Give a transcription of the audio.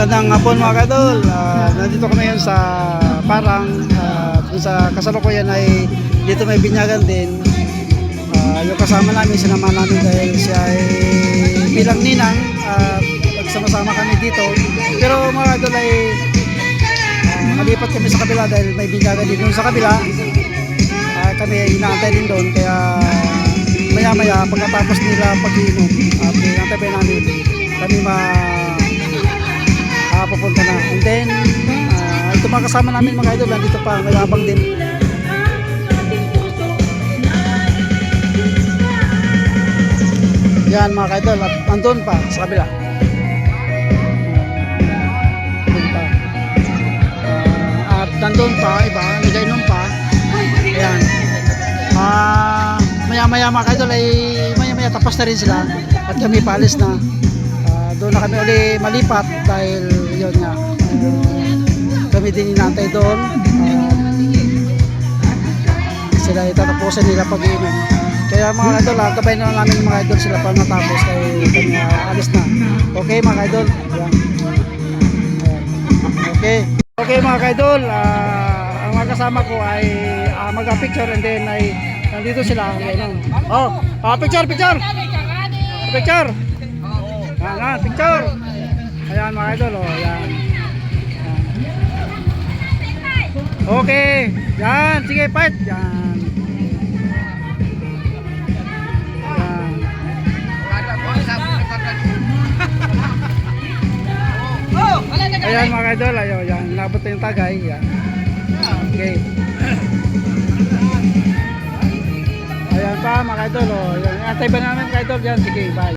Magandang hapon mga kadol. Nandito kami ngayon sa Parang. Kung sa kasalukuyan ay dito may binyagan din. Yung kasama namin, sinama namin dahil siya ay bilang ninang. Magsama-sama kami dito. Pero mga kadol ay malipat kami sa kabila dahil may binyagan din doon sa kabila. Kami ay inaantay din doon. Kaya maya-maya pagkatapos nila pag-iinom at inaantay namin kami pupunta na. And then ito mga kasama namin mga idol, nandito pa, nagabang din. Yan mga idol, at andun pa sa kabila. Andun pa. At nandun pa iba, nagainom pa. Ayan. Maya-maya mga idol ay maya-maya tapos na rin sila at kami paalis na. Doon na kami uli malipat dahil yun nga, kami din inaantay doon. Sila itatapusin nila pag-iinom. Kaya mga idol, tabay na namin mga idol sila pa natapos kaya kami alis na. Okay mga idol. Yan. Okay mga idol, ang mga kasama ko ay mag-picture and then ay nandito sila. Picture! Picture! Ayan mga idol, yan. Okay, yan, sige, fight. Yan. Ayan mga idol, yan, nabot na yung tagay. Yan. Okay. Ayan pa mga idol, yan. Antay ba namin mga idol? Yan, sige, bye.